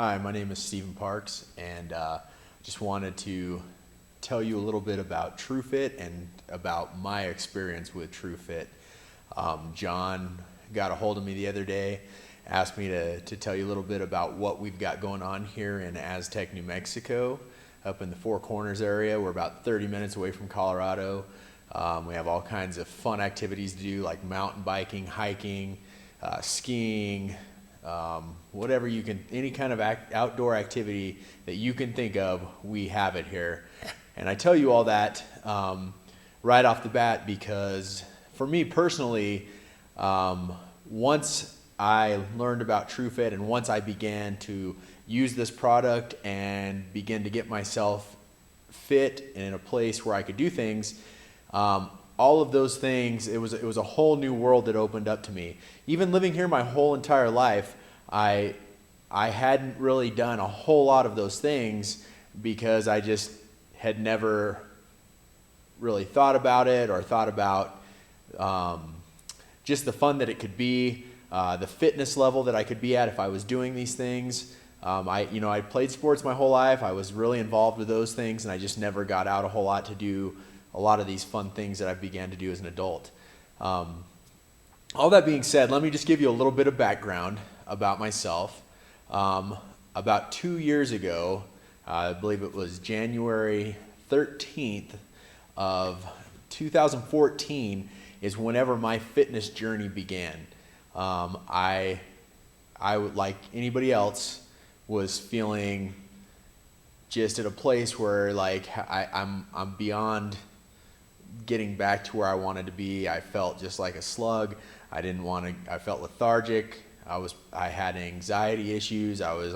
Hi, my name is Stephen Parks, and just wanted to tell you a little bit about TruFit and about my experience with TruFit. John got a hold of me the other day, asked me to tell you a little bit about what we've got going on here in Aztec, New Mexico, up in the Four Corners area. We're about 30 minutes away from Colorado. We have all kinds of fun activities to do, like mountain biking, hiking, skiing, whatever you can, any kind of outdoor activity that you can think of, we have it here. And I tell you all that right off the bat because for me personally, once I learned about TruFit and once I began to use this product and begin to get myself fit and in a place where I could do things, all of those things, it was a whole new world that opened up to me. Even living here my whole entire life, I hadn't really done a whole lot of those things because I just had never really thought about it or thought about just the fun that it could be, the fitness level that I could be at if I was doing these things. I played sports my whole life. I was really involved with those things, and I just never got out a whole lot to do a lot of these fun things that I began to do as an adult. All that being said, let me just give you a little bit of background about myself. About 2 years ago, I believe it was January 13th of 2014 is whenever my fitness journey began. I would, like anybody else, was feeling just at a place where like I'm beyond getting back to where I wanted to be. I felt just like a slug. I felt lethargic. I had anxiety issues. I was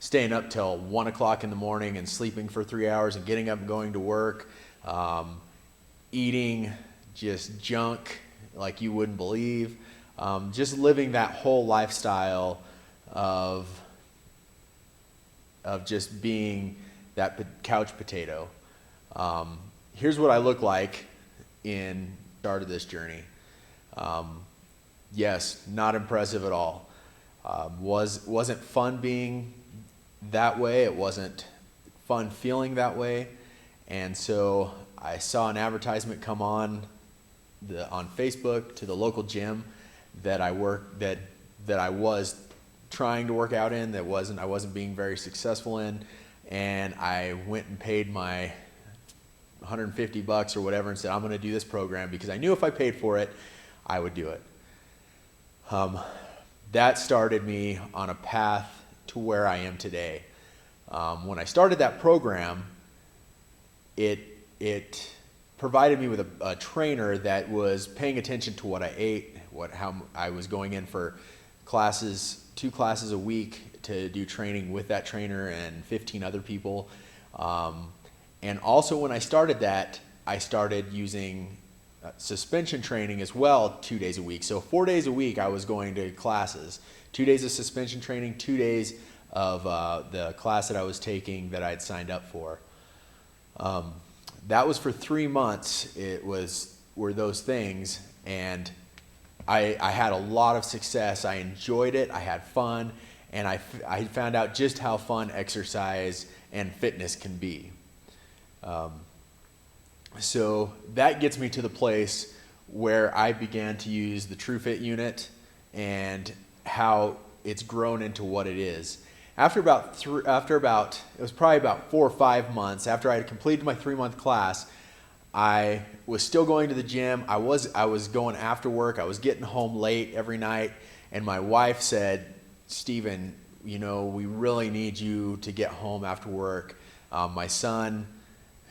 staying up till 1 o'clock in the morning and sleeping for 3 hours and getting up and going to work, eating just junk like you wouldn't believe, just living that whole lifestyle of just being that couch potato. Here's what I look like in the start of this journey. Yes, not impressive at all. Wasn't fun being that way. It wasn't fun feeling that way. And so I saw an advertisement come on Facebook to the local gym that I was trying to work out in, I wasn't being very successful in, and I went and paid my $150 or whatever and said, I'm going to do this program because I knew if I paid for it, I would do it. That started me on a path to where I am today. When I started that program, it provided me with a trainer that was paying attention to what I ate, how I was going in for classes, 2 classes a week to do training with that trainer and 15 other people. And also when I started that, I started using suspension training as well 2 days a week. So 4 days a week I was going to classes, 2 days of suspension training, 2 days of the class that I was taking that I had signed up for. That was for 3 months. Were those things, and I had a lot of success. I enjoyed it. I had fun, and I found out just how fun exercise and fitness can be. So that gets me to the place where I began to use the TruFit unit and how it's grown into what it is. After about it was probably about 4 or 5 months after I had completed my 3-month class, I was still going to the gym. I was going after work. I was getting home late every night, and my wife said, Stephen, we really need you to get home after work. My son,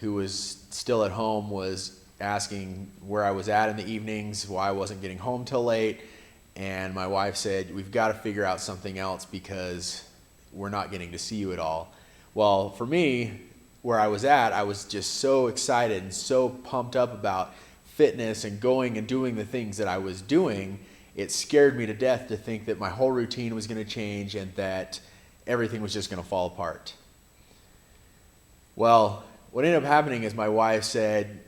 who was still at home, was asking where I was at in the evenings, why I wasn't getting home till late, and my wife said, we've got to figure out something else because we're not getting to see you at all. Well, for me, where I was at, I was just so excited and so pumped up about fitness and going and doing the things that I was doing, it scared me to death to think that my whole routine was going to change and that everything was just going to fall apart. Well, what ended up happening is my wife said,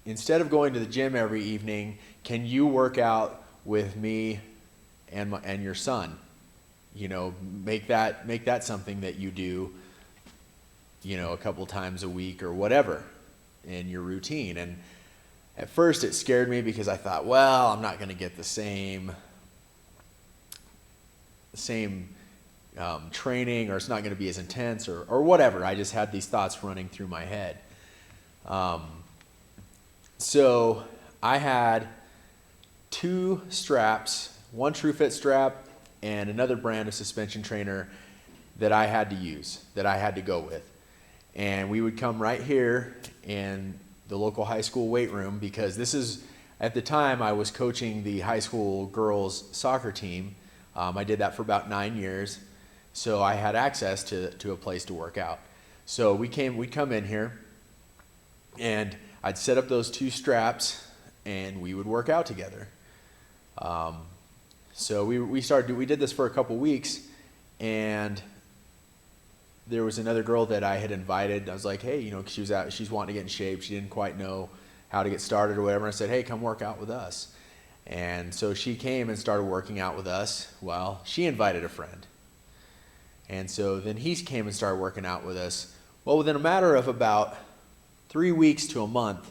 instead of going to the gym every evening, can you work out with me and your son? make that something that you do, a couple times a week or whatever in your routine. And at first it scared me because I thought, well, I'm not going to get the same training, or it's not going to be as intense, or whatever. I just had these thoughts running through my head. So I had 2 straps, one TruFit strap and another brand of suspension trainer that I had to use, that I had to go with. And we would come right here in the local high school weight room, because at the time I was coaching the high school girls soccer team. I did that for about 9 years, so I had access to a place to work out. So we'd come in here, and I'd set up those 2 straps, and we would work out together. So we did this for a couple weeks, and there was another girl that I had invited. I was like, hey, she's wanting to get in shape. She didn't quite know how to get started or whatever. I said, hey, come work out with us. And so she came and started working out with us. Well, she invited a friend. And so then he came and started working out with us. Well, within a matter of about 3 weeks to a month,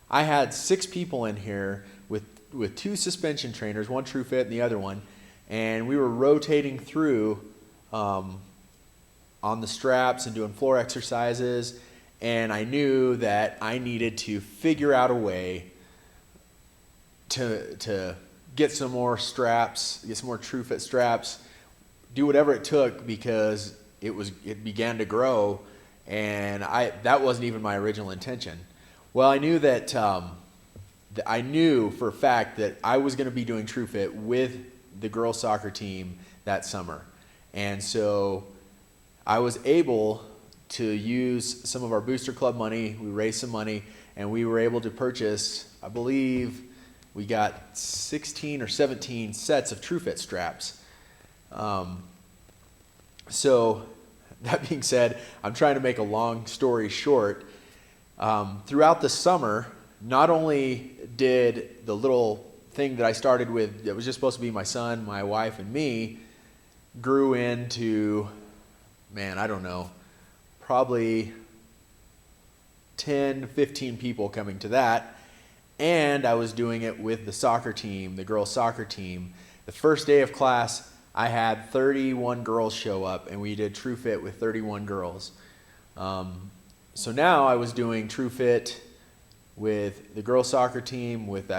I had 6 people in here with 2 suspension trainers, one TruFit and the other one, and we were rotating through on the straps and doing floor exercises. And I knew that I needed to figure out a way to get some more straps, get some more TruFit straps, do whatever it took, because it began to grow, and that wasn't even my original intention. Well, I knew that I knew for a fact that I was going to be doing TruFit with the girls soccer team that summer, and so I was able to use some of our booster club money. We raised some money, and we were able to purchase, I believe, we got 16 or 17 sets of TruFit straps. So that being said, I'm trying to make a long story short. Throughout the summer, not only did the little thing that I started with that was just supposed to be my son, my wife, and me, grew into, I don't know, probably 10, 15 people coming to that. And I was doing it with the soccer team, the girls soccer team. The first day of class, I had 31 girls show up, and we did TruFit with 31 girls. So now I was doing TruFit with the girls soccer team, with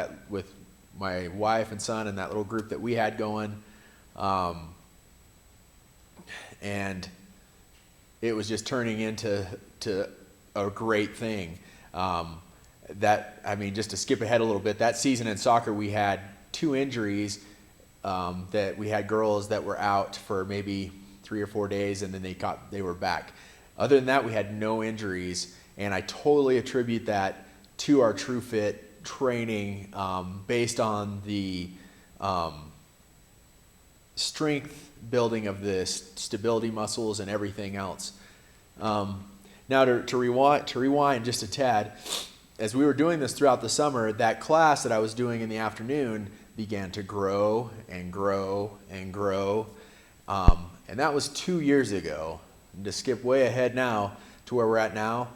my wife and son and that little group that we had going. And it was just turning into a great thing. Just to skip ahead a little bit, that season in soccer we had 2 injuries, that we had girls that were out for maybe 3 or 4 days, and then they were back. Other than that, we had no injuries, and I totally attribute that to our TruFit training, based on the strength building of the stability muscles and everything else. Now to rewind just a tad, as we were doing this throughout the summer, that class that I was doing in the afternoon began to grow and grow and grow. And that was 2 years ago. And to skip way ahead now to where we're at now,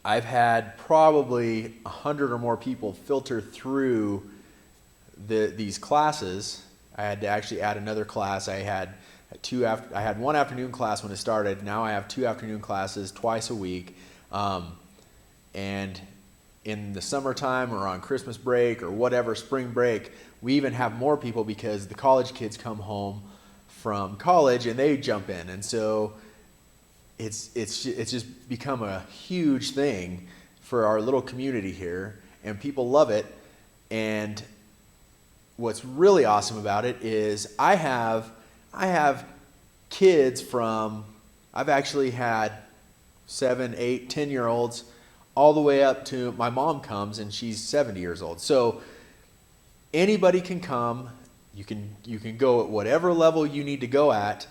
I've had probably 100 or more people filter through these classes. I had to actually add another class. I had one afternoon class when it started. Now I have 2 afternoon classes twice a week. And in the summertime or on Christmas break or whatever, spring break, we even have more people because the college kids come home from college and they jump in. And so it's just become a huge thing for our little community here, and people love it. And what's really awesome about it is I have kids I've actually had 7, 8, 10-year-olds all the way up to my mom comes and she's 70 years old. So anybody can come. You can go at whatever level you need to go at.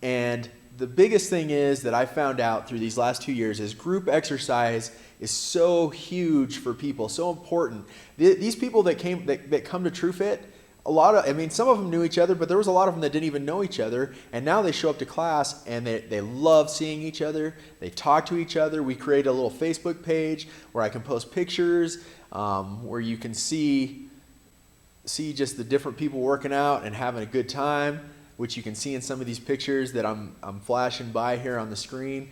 And the biggest thing is that I found out through these last 2 years is group exercise is so huge for people, so important. These people that come to TruFit, some of them knew each other, but there was a lot of them that didn't even know each other. And now they show up to class and they love seeing each other. They talk to each other. We create a little Facebook page where I can post pictures, where you can see just the different people working out and having a good time, which you can see in some of these pictures that I'm flashing by here on the screen.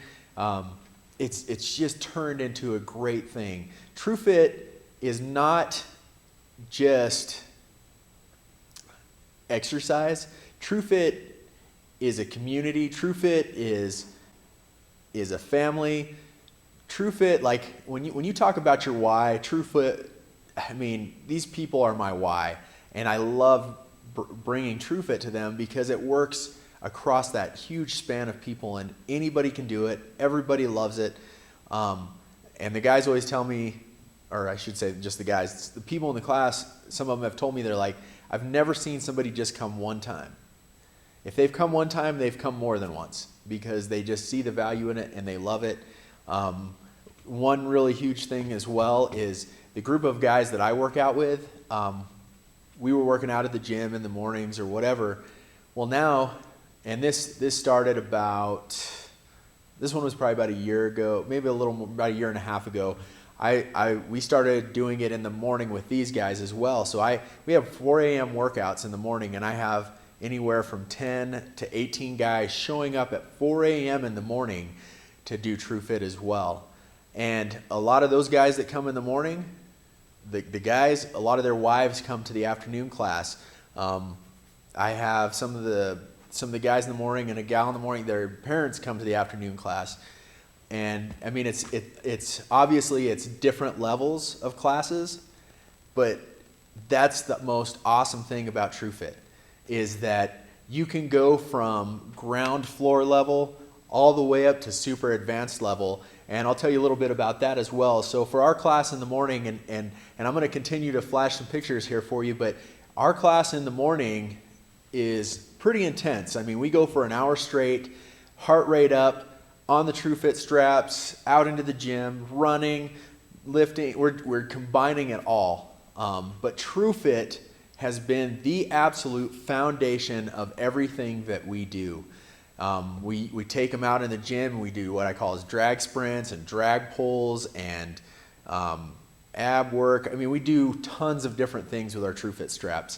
It's just turned into a great thing. TruFit is not just exercise. TruFit is a community. TruFit is a family. TruFit, like when you talk about your why, TruFit, I mean, these people are my why, and I love bringing TruFit to them because it works across that huge span of people, and anybody can do it. Everybody loves it, and the guys always tell me, or I should say just the guys, the people in the class, some of them have told me, they're like, I've never seen somebody just come one time. If they've come one time, they've come more than once because they just see the value in it and they love it. One really huge thing as well is the group of guys that I work out with. We were working out at the gym in the mornings or whatever. Well, now, and this started about, this one was probably about a year ago, maybe a little more, about a year and a half ago. We started doing it in the morning with these guys as well. So we have 4 a.m. workouts in the morning, and I have anywhere from 10 to 18 guys showing up at 4 a.m. in the morning to do TruFit as well. And a lot of those guys that come in the morning, the guys, a lot of their wives come to the afternoon class. I have some of the guys in the morning and a gal in the morning, their parents come to the afternoon class. And I mean, it's obviously it's different levels of classes, but that's the most awesome thing about TruFit is that you can go from ground floor level all the way up to super advanced level. And I'll tell you a little bit about that as well. So for our class in the morning, and I'm going to continue to flash some pictures here for you, but our class in the morning is pretty intense. I mean, we go for an hour straight, heart rate up, on the TruFit straps, out into the gym, running, lifting. We're combining it all. But TruFit has been the absolute foundation of everything that we do. We take them out in the gym. We do what I call as drag sprints and drag pulls and ab work. I mean, we do tons of different things with our TruFit straps.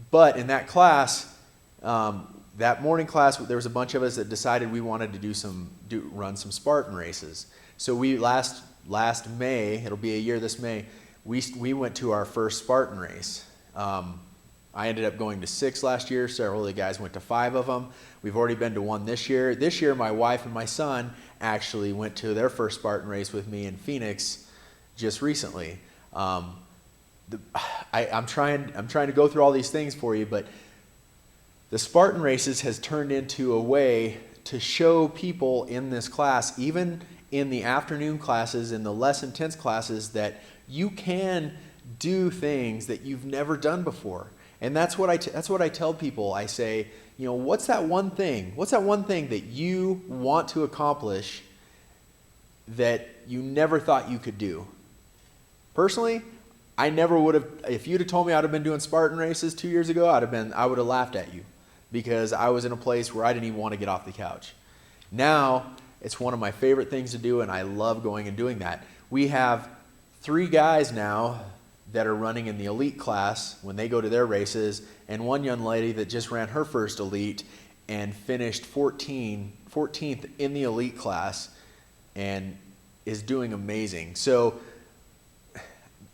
But in that class, that morning class, there was a bunch of us that decided we wanted to run some Spartan races. So we last May, it'll be a year this May, we went to our first Spartan race. I ended up going to 6 last year. Several of the guys went to 5 of them. We've already been to 1 this year. This year, my wife and my son actually went to their first Spartan race with me in Phoenix just recently. I'm trying to go through all these things for you, but the Spartan races has turned into a way to show people in this class, even in the afternoon classes, in the less intense classes, that you can do things that you've never done before. And that's what I tell people. I say, what's that one thing? What's that one thing that you want to accomplish that you never thought you could do? Personally, I never would have. If you'd have told me I'd have been doing Spartan races 2 years ago, I would have laughed at you because I was in a place where I didn't even want to get off the couch. Now it's one of my favorite things to do, and I love going and doing that. We have 3 guys now that are running in the elite class when they go to their races, and one young lady that just ran her first elite and finished 14th in the elite class and is doing amazing. So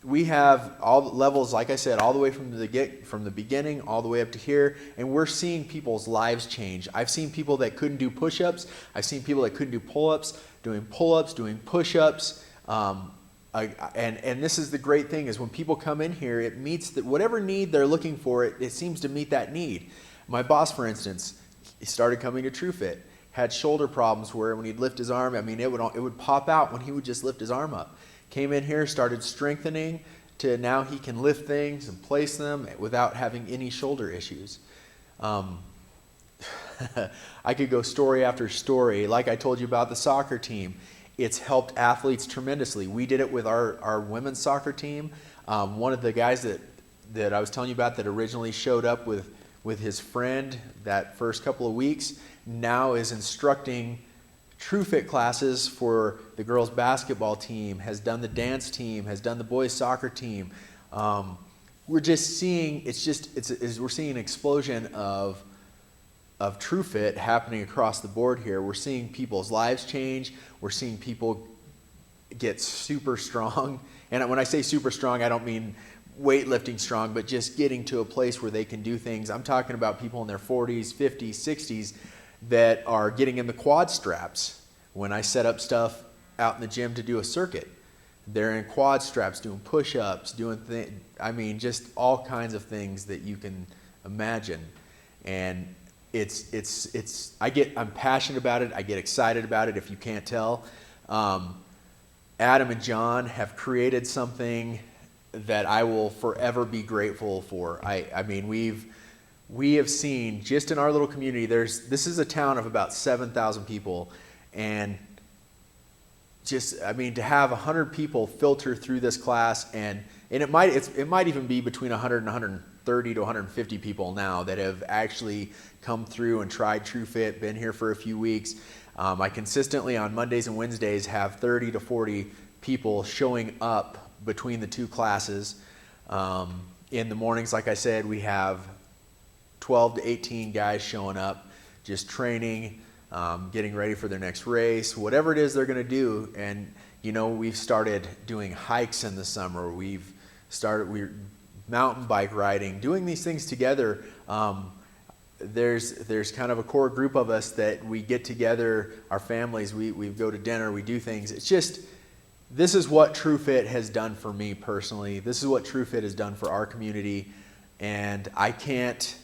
we have all the levels, like I said, all the way from the beginning all the way up to here, and we're seeing people's lives change. I've seen people that couldn't do push-ups. I've seen people that couldn't do pull-ups, doing push-ups. And this is the great thing is when people come in here, it meets whatever need they're looking for. It seems to meet that need. My boss, for instance, he started coming to TruFit. Had shoulder problems where when he'd lift his arm, I mean, it would pop out when he would just lift his arm up. Came in here, started strengthening to now he can lift things and place them without having any shoulder issues. I could go story after story. Like I told you about the soccer team. It's helped athletes tremendously. We did it with our women's soccer team. One of the guys that that I was telling you about that originally showed up with his friend that first couple of weeks now is instructing TruFit classes for the girls basketball team, has done the dance team, has done the boys soccer team. We're just seeing, we're seeing an explosion of TruFit happening across the board here. We're seeing people's lives change. We're seeing people get super strong. And when I say super strong, I don't mean weightlifting strong, but just getting to a place where they can do things. I'm talking about people in their 40s, 50s, 60s that are getting in the quad straps. When I set up stuff out in the gym to do a circuit, they're in quad straps doing push-ups, just all kinds of things that you can imagine. And I'm passionate about it. I get excited about it, if you can't tell. Adam and John have created something that I will forever be grateful for. We have seen, just in our little community, this is a town of about 7,000 people, and to have 100 people filter through this class, and it might even be between 100 and 130 to 150 people now that have actually come through and tried TruFit, been here for a few weeks. I consistently on Mondays and Wednesdays have 30 to 40 people showing up between the two classes. In the mornings, like I said, we have 12 to 18 guys showing up, just training, getting ready for their next race, whatever it is they're going to do. And we've started doing hikes in the summer. We're mountain bike riding, doing these things together. There's kind of a core group of us that we get together, our families, we go to dinner, we do things. This is what TruFit has done for me personally. This is what TruFit has done for our community. And I can't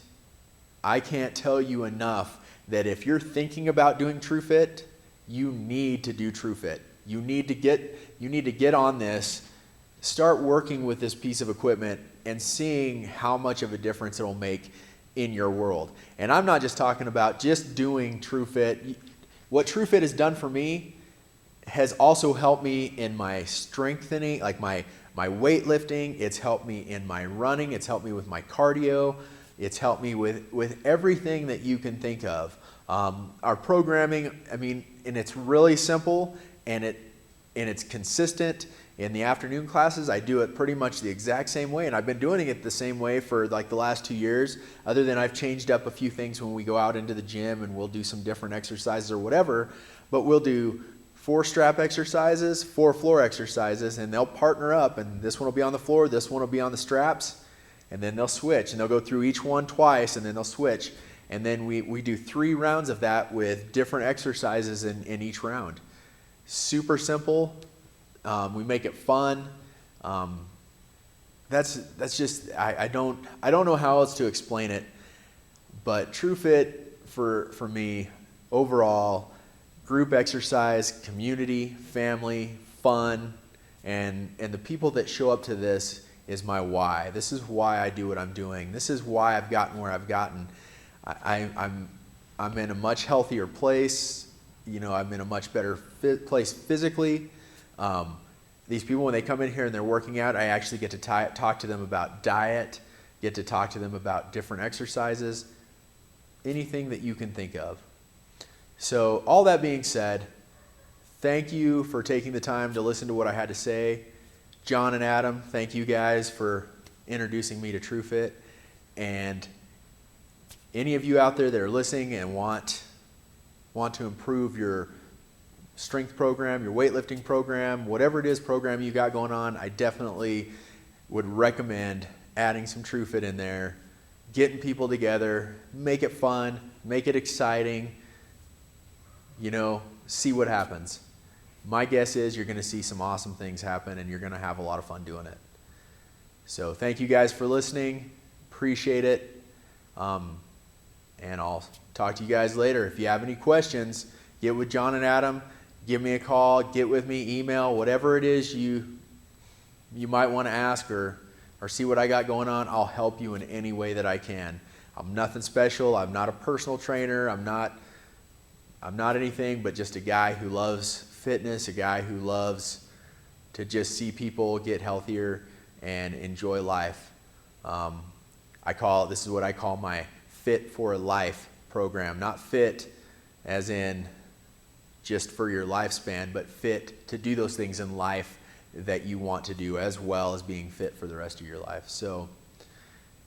tell you enough that if you're thinking about doing TruFit, you need to do TruFit. You need to get on this, start working with this piece of equipment and seeing how much of a difference it will make in your world. And I'm not just talking about just doing TruFit. What TruFit has done for me has also helped me in my strengthening, like my weightlifting. It's helped me in my running. It's helped me with my cardio. It's helped me with everything that you can think of. Our programming, and it's really simple, and it's consistent. In the afternoon classes, I do it pretty much the exact same way, and I've been doing it the same way for like the last 2 years, other than I've changed up a few things when we go out into the gym and we'll do some different exercises or whatever, but we'll do 4 strap exercises, 4 floor exercises, and they'll partner up, and this one will be on the floor, this one will be on the straps, and then they'll switch, and they'll go through each one twice, and then they'll switch, and then we do 3 rounds of that with different exercises in each round. Super simple. We make it fun. That's just, I don't know how else to explain it, but TruFit for me overall, group exercise, community, family, fun, and the people that show up to this is my why. This is why I do what I'm doing. This is why I've gotten where I've gotten. I'm in a much healthier place. I'm in a much better place physically. These people, when they come in here and they're working out, I actually get to talk to them about diet, get to talk to them about different exercises, anything that you can think of. So all that being said, thank you for taking the time to listen to what I had to say. John and Adam, thank you guys for introducing me to TruFit. And any of you out there that are listening and want to improve your strength program, your weightlifting program, whatever it is program you got going on, I definitely would recommend adding some TruFit in there, getting people together, make it fun, make it exciting, see what happens. My guess is you're going to see some awesome things happen, and you're going to have a lot of fun doing it. So thank you guys for listening. Appreciate it. And I'll talk to you guys later. If you have any questions, get with John and Adam. Give me a call, get with me, email, whatever it is you might want to ask or see what I got going on. I'll help you in any way that I can. I'm nothing special. I'm not a personal trainer. I'm not anything but just a guy who loves fitness, a guy who loves to just see people get healthier and enjoy life. This is what I call my Fit for Life program. Not fit as in just for your lifespan, but fit to do those things in life that you want to do, as well as being fit for the rest of your life. So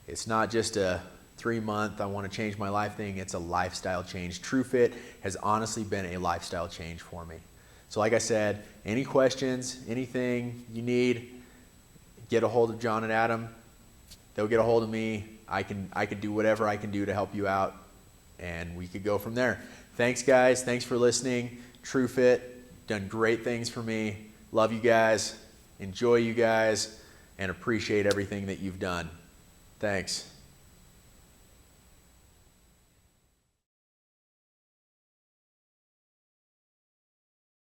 it's not just a 3-month, I want to change my life thing. It's a lifestyle change. TruFit has honestly been a lifestyle change for me. So like I said, any questions, anything you need, get a hold of John and Adam. They'll get a hold of me. I could do whatever I can do to help you out, and we could go from there. Thanks, guys. Thanks for listening. TruFit, done great things for me. Love you guys. Enjoy you guys, and appreciate everything that you've done. Thanks.